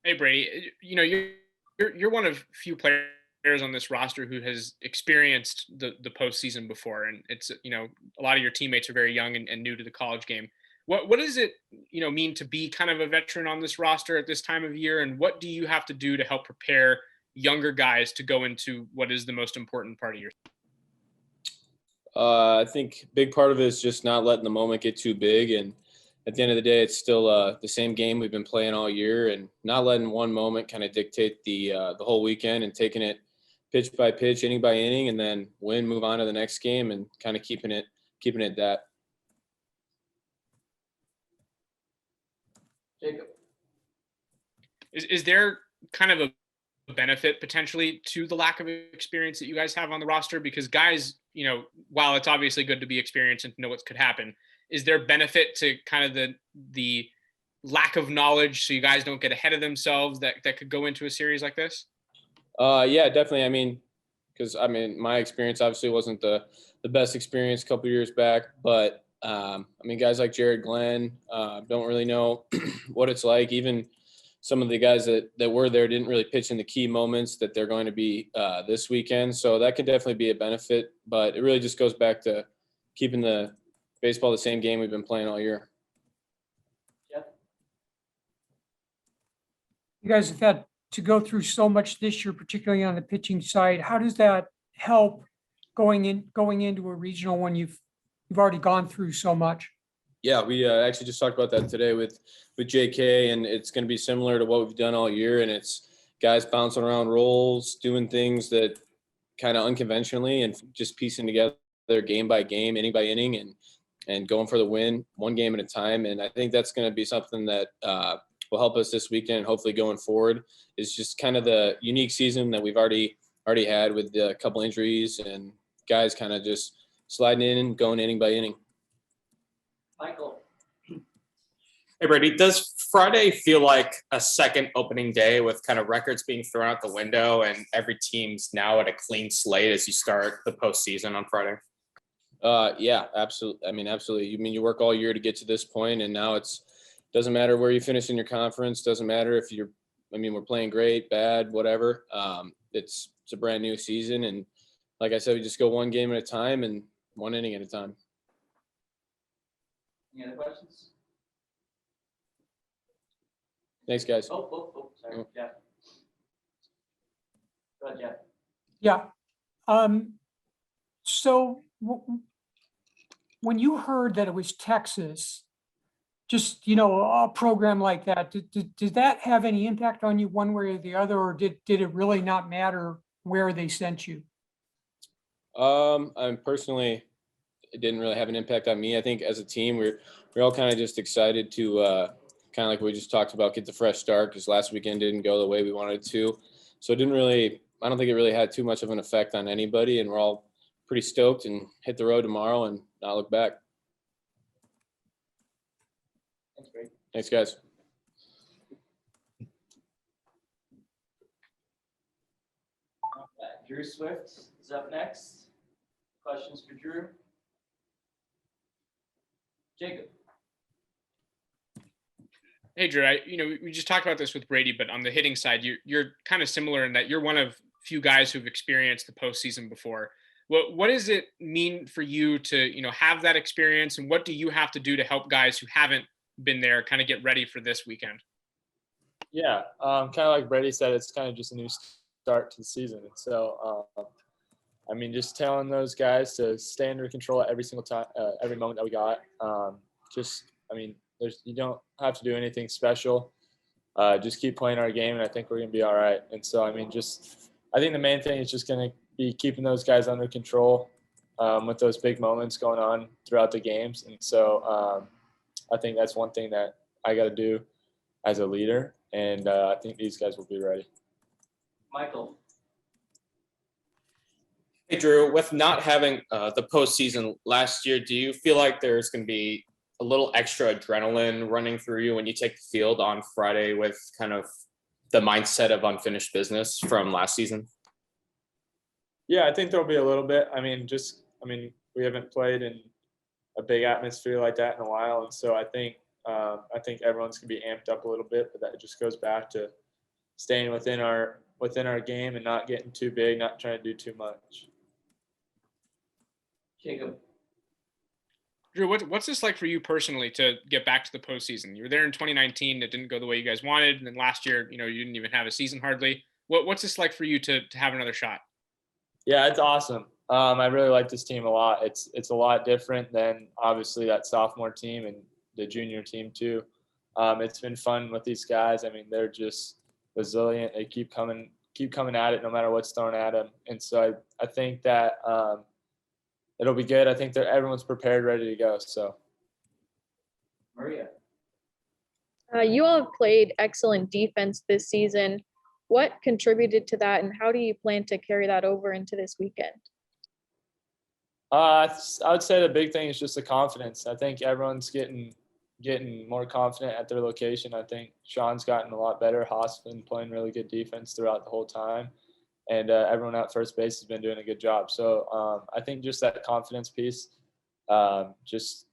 Hey Brady, you're one of few players on this roster who has experienced the postseason before, and it's a lot of your teammates are very young and new to the college game. What does it mean to be kind of a veteran on this roster at this time of year, and what do you have to do to help prepare younger guys to go into what is the most important part of your? I think a big part of it is just not letting the moment get too big. And at the end of the day, it's still the same game we've been playing all year, and not letting one moment kind of dictate the whole weekend, and taking it pitch by pitch, inning by inning, and then move on to the next game, and kind of keeping it that. Jacob. Is there kind of a benefit potentially to the lack of experience that you guys have on the roster? Because guys, while it's obviously good to be experienced and to know what could happen, is there benefit to kind of the lack of knowledge so you guys don't get ahead of themselves that could go into a series like this? Yeah, definitely. Because my experience obviously wasn't the best experience a couple years back, but guys like Jared Glenn don't really know what it's like. Even some of the guys that were there didn't really pitch in the key moments that they're going to be this weekend. So that could definitely be a benefit, but it really just goes back to keeping the baseball the same game we've been playing all year. Yeah. You guys have had to go through so much this year, particularly on the pitching side. How does that help going into a regional when you've already gone through so much? Yeah, we actually just talked about that today with JK, and it's going to be similar to what we've done all year. And it's guys bouncing around roles, doing things that kind of unconventionally, and just piecing together game by game, inning by inning, and going for the win one game at a time. And I think that's going to be something that will help us this weekend, and hopefully going forward. Is just kind of the unique season that we've already had with a couple injuries and guys kind of just sliding in and going inning by inning. Michael. Hey, Brady, does Friday feel like a second opening day with kind of records being thrown out the window and every team's now at a clean slate as you start the postseason on Friday? Yeah, absolutely. Absolutely. You work all year to get to this point, and now doesn't matter where you finish in your conference. Doesn't matter if we're playing great, bad, whatever. It's a brand new season. And like I said, we just go one game at a time and one inning at a time. Any other questions? Thanks, guys. Sorry, Jeff. Go ahead, Jeff. Yeah. So when you heard that it was Texas, just, a program like that, did that have any impact on you one way or the other, or did it really not matter where they sent you? Personally, it didn't really have an impact on me. I think as a team, we're all kind of just excited to kind of like we just talked about, get the fresh start, because last weekend didn't go the way we wanted to. So I don't think it really had too much of an effect on anybody, and we're all pretty stoked and hit the road tomorrow and not look back. Thanks, Brady. Thanks, guys. Drew Swift is up next. Questions for Drew? Jacob. Hey Drew, we just talked about this with Brady, but on the hitting side, you're kind of similar in that you're one of few guys who've experienced the postseason before. What does it mean for you to have that experience, and what do you have to do to help guys who haven't been there kind of get ready for this weekend? Yeah, kind of like Brady said, it's kind of just a new start to the season. And so, just telling those guys to stay under control every single time, every moment that we got. You don't have to do anything special. Just keep playing our game, and I think we're going to be all right. And so, I think the main thing is just going to be keeping those guys under control with those big moments going on throughout the games. And so I think that's one thing that I got to do as a leader, and I think these guys will be ready. Michael. Hey, Drew, with not having the postseason last year, do you feel like there's going to be a little extra adrenaline running through you when you take the field on Friday with kind of the mindset of unfinished business from last season? Yeah, I think there'll be a little bit. We haven't played in a big atmosphere like that in a while, and so I think everyone's gonna be amped up a little bit. But that just goes back to staying within our game and not getting too big, not trying to do too much. Jacob. Drew, what's this like for you personally to get back to the postseason? You were there in 2019. It didn't go the way you guys wanted. And then last year, you didn't even have a season hardly. What's this like for you to have another shot? Yeah, it's awesome. I really like this team a lot. It's a lot different than obviously that sophomore team and the junior team too. It's been fun with these guys. I mean, they're just resilient. They keep coming at it no matter what's thrown at them. And so I think that it'll be good. I think that everyone's prepared, ready to go. So, Maria. You all have played excellent defense this season. What contributed to that, and how do you plan to carry that over into this weekend? I would say the big thing is just the confidence. I think everyone's getting more confident at their location. I think Sean's gotten a lot better. Haas been playing really good defense throughout the whole time, and everyone at first base has been doing a good job. So I think just that confidence piece, just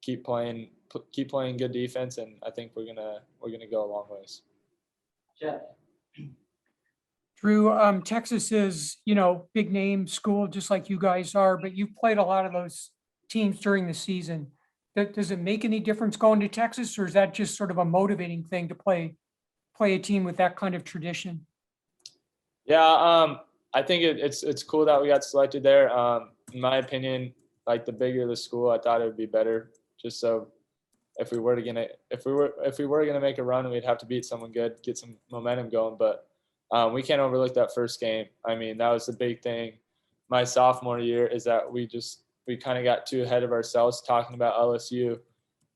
keep playing good defense, and I think we're gonna go a long ways. Jeff. Drew, Texas is, big name school, just like you guys are, but you've played a lot of those teams during the season. Does it make any difference going to Texas, or is that just sort of a motivating thing to play a team with that kind of tradition? Yeah, I think it's cool that we got selected there. In my opinion, like the bigger the school, I thought it would be better. Just so if we were gonna make a run, we'd have to beat someone good, get some momentum going. But we can't overlook that first game. I mean, that was the big thing my sophomore year, is that we kind of got too ahead of ourselves talking about LSU,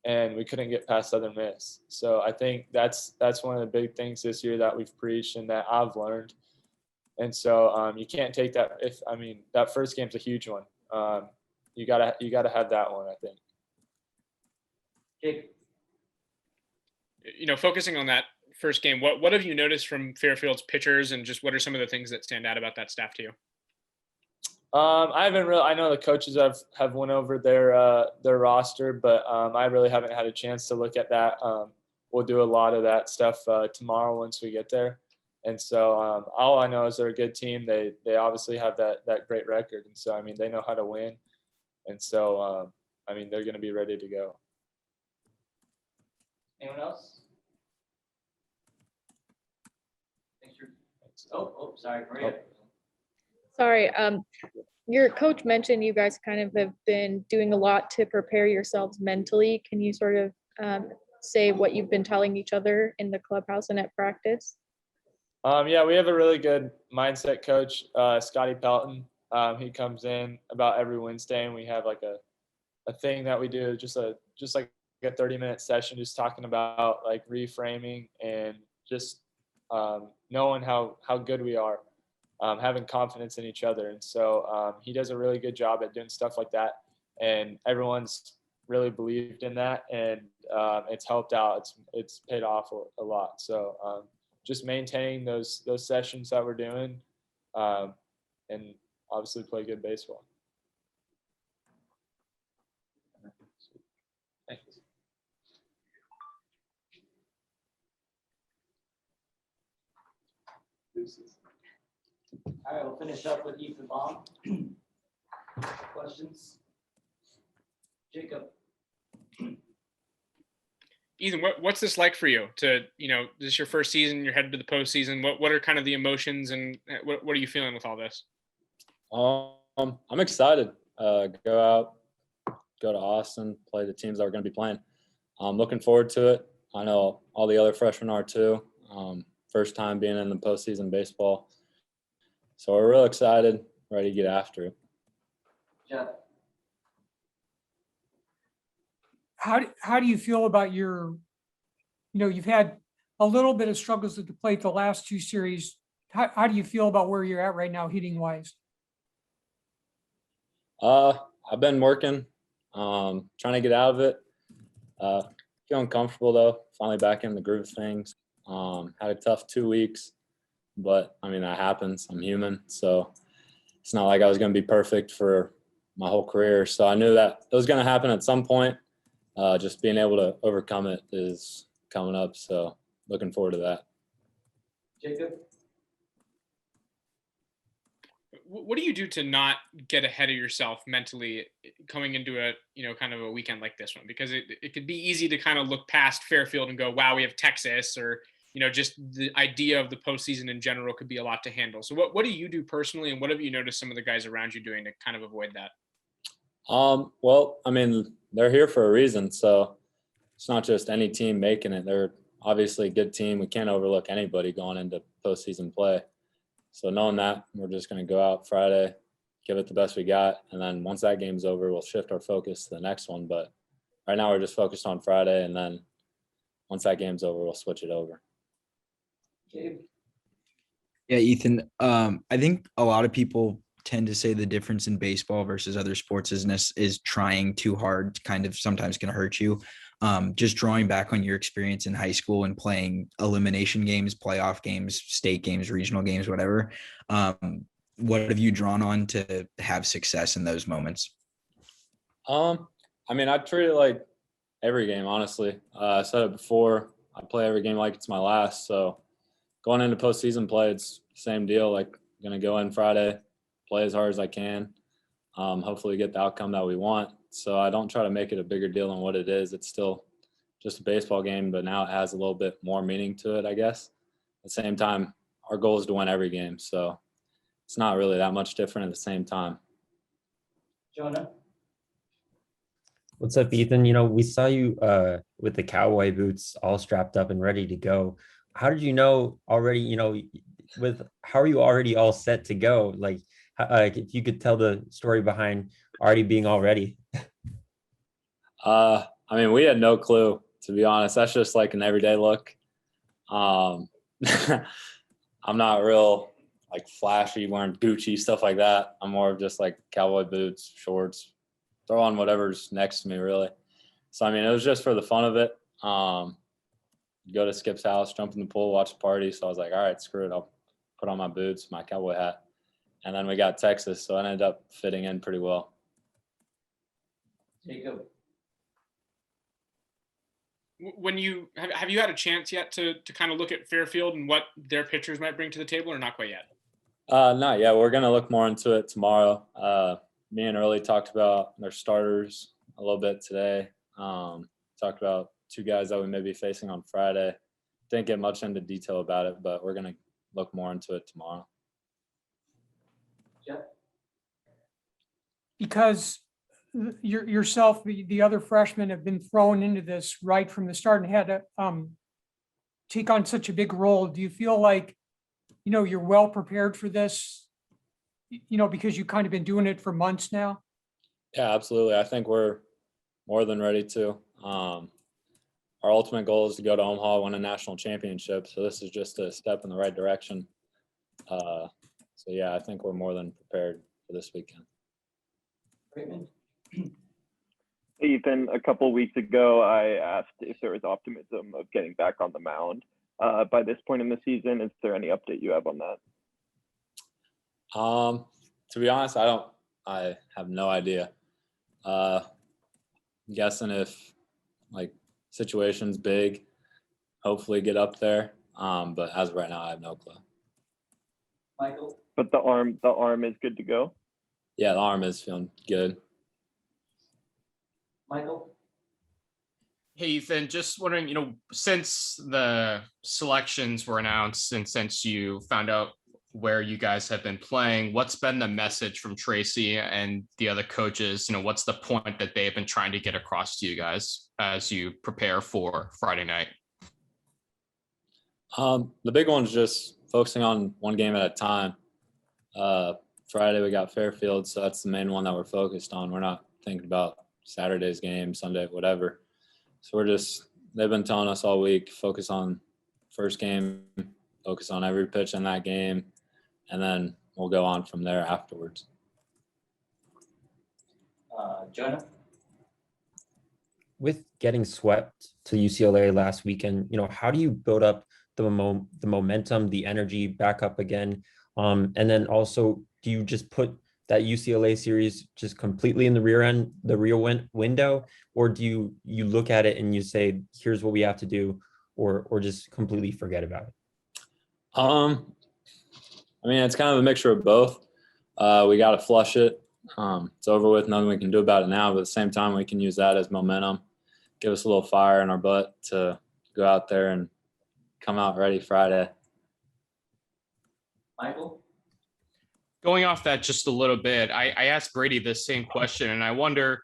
and we couldn't get past Southern Miss. So I think that's one of the big things this year that we've preached and that I've learned. And so you can't take that. That first game's a huge one. You gotta have that one, I think. Jacob. Focusing on that first game, what have you noticed from Fairfield's pitchers, and just what are some of the things that stand out about that staff to you? I know the coaches have went over their roster, but I really haven't had a chance to look at that. We'll do a lot of that stuff tomorrow once we get there. And so all I know is they're a good team. They obviously have that great record, and so they know how to win. And so they're going to be ready to go. Anyone else? Sorry, Maria. Sorry, your coach mentioned you guys kind of have been doing a lot to prepare yourselves mentally. Can you sort of say what you've been telling each other in the clubhouse and at practice? Yeah, we have a really good mindset coach, Scotty Pelton. He comes in about every Wednesday, and we have like a thing that we do, just like a 30-minute session, just talking about like reframing and just knowing how good we are, having confidence in each other. And so he does a really good job at doing stuff like that, and everyone's really believed in that, and it's helped out. It's paid off a lot. So just maintaining those sessions that we're doing, and obviously play good baseball. Thanks. All right, we'll finish up with Ethan Baum. Questions? Jacob. Ethan, what's this like for you to, this is your first season, you're headed to the postseason. What are kind of the emotions, and what are you feeling with all this? I'm excited. Go out, go to Austin, play the teams that we're going to be playing. I'm looking forward to it. I know all the other freshmen are too. First time being in the postseason baseball. So we're real excited, ready to get after it. Jeff. How do you feel about you've had a little bit of struggles at the plate the last two series. How do you feel about where you're at right now hitting wise? I've been working, trying to get out of it. Feeling comfortable though, finally back in the groove of things. Had a tough 2 weeks, but that happens. I'm human, so it's not like I was going to be perfect for my whole career. So I knew that it was going to happen at some point. Just being able to overcome it is coming up, so looking forward to that. Jacob? What do you do to not get ahead of yourself mentally coming into a, kind of a weekend like this one? Because it could be easy to kind of look past Fairfield and go, wow, we have Texas, or, just the idea of the postseason in general could be a lot to handle. So what do you do personally, and what have you noticed some of the guys around you doing to kind of avoid that? Well, I mean, they're here for a reason. So it's not just any team making it. They're obviously a good team. We can't overlook anybody going into postseason play. So knowing that, we're just going to go out Friday, give it the best we got. And then once that game's over, we'll shift our focus to the next one. But right now we're just focused on Friday. And then once that game's over, we'll switch it over. Gabe? Yeah, Ethan. I think a lot of people tend to say the difference in baseball versus other sports is trying too hard kind of sometimes can hurt you. Just drawing back on your experience in high school and playing elimination games, playoff games, state games, regional games, whatever. What have you drawn on to have success in those moments? I mean, I treat it like every game, honestly. I said it before. I play every game like it's my last. So going into postseason play, it's the same deal. Like, I'm going to go in Friday, play as hard as I can, hopefully get the outcome that we want. So I don't try to make it a bigger deal than what it is. It's still just a baseball game, but now it has a little bit more meaning to it, I guess. At the same time, our goal is to win every game. So it's not really that much different at the same time. Jonah? What's up, Ethan? We saw you with the cowboy boots all strapped up and ready to go. How did you know already, how are you already all set to go? Like, if you could tell the story behind already being all ready. I mean, we had no clue, to be honest. That's just like an everyday look. I'm not real like flashy, wearing Gucci, stuff like that. I'm more of just like cowboy boots, shorts, throw on whatever's next to me, really. So, I mean, it was just for the fun of it. Go to Skip's house, jump in the pool, watch the party. So I was like, all right, screw it. I'll put on my boots, my cowboy hat. And then we got Texas, so it ended up fitting in pretty well. Jacob? When you have you had a chance yet to kind of look at Fairfield and what their pitchers might bring to the table, or not quite yet? Not yet. We're gonna look more into it tomorrow. Me and Early talked about their starters a little bit today. Talked about two guys that we may be facing on Friday. Didn't get much into detail about it, but we're gonna look more into it tomorrow. Jeff? Because yourself, the other freshmen have been thrown into this right from the start and had to take on such a big role. Do you feel like, you're well prepared for this, because you've kind of been doing it for months now? Yeah, absolutely. I think we're more than ready to. Our ultimate goal is to go to Omaha, win a national championship. So this is just a step in the right direction. So yeah, I think we're more than prepared for this weekend. Raymond? Ethan, a couple weeks ago, I asked if there was optimism of getting back on the mound. By this point in the season, is there any update you have on that? To be honest, I have no idea. I'm guessing if like situation's big, hopefully get up there. But as of right now, I have no clue. Michael? But the arm is good to go? Yeah, the arm is feeling good. Michael? Hey, Ethan, just wondering, since the selections were announced and since you found out where you guys have been playing, what's been the message from Tracy and the other coaches? What's the point that they've been trying to get across to you guys as you prepare for Friday night? The big one's just focusing on one game at a time. Friday we got Fairfield, so that's the main one that we're focused on. We're not thinking about Saturday's game, Sunday, whatever. So they've been telling us all week, focus on first game, focus on every pitch in that game, and then we'll go on from there afterwards. Jonah? With getting swept to UCLA last weekend, how do you build up the momentum, the energy back up again? And then also, do you just put that UCLA series just completely in the rear window, or do you look at it and you say, here's what we have to do, or just completely forget about it? I mean, it's kind of a mixture of both. We got to flush it. It's over with. Nothing we can do about it now. But at the same time, we can use that as momentum, give us a little fire in our butt to go out there and come out ready Friday. Michael? Going off that just a little bit, I asked Brady this same question, and I wonder,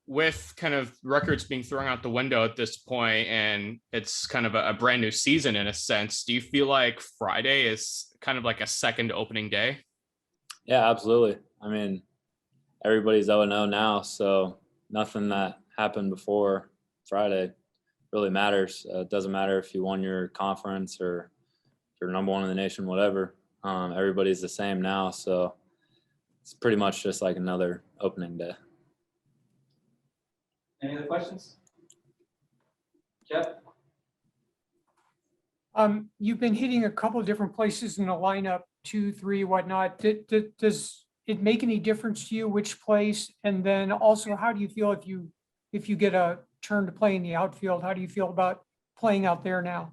with kind of records being thrown out the window at this point, and it's kind of a brand new season in a sense, do you feel like Friday is kind of like a second opening day? Yeah, absolutely. I mean, everybody's 0-0 now, so nothing that happened before Friday really matters. It doesn't matter if you won your conference or if you're number one in the nation, whatever. Everybody's the same now, so it's pretty much just like another opening day. Any other questions? Jeff? You've been hitting a couple of different places in the lineup, 2, 3, whatnot. Does it make any difference to you which place? And then also, how do you feel if you get a turn to play in the outfield? How do you feel about playing out there now?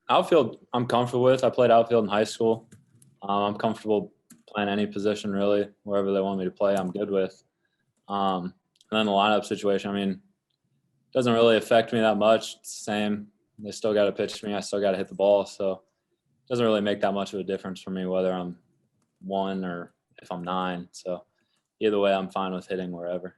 Outfield, I'm comfortable with. I played outfield in high school. I'm comfortable playing any position really, wherever they want me to play. I'm good with. And then the lineup situation, I mean, it doesn't really affect me that much. It's the same. They still got to pitch me. I still got to hit the ball. So it doesn't really make that much of a difference for me whether I'm 1 or if I'm 9. So either way, I'm fine with hitting wherever.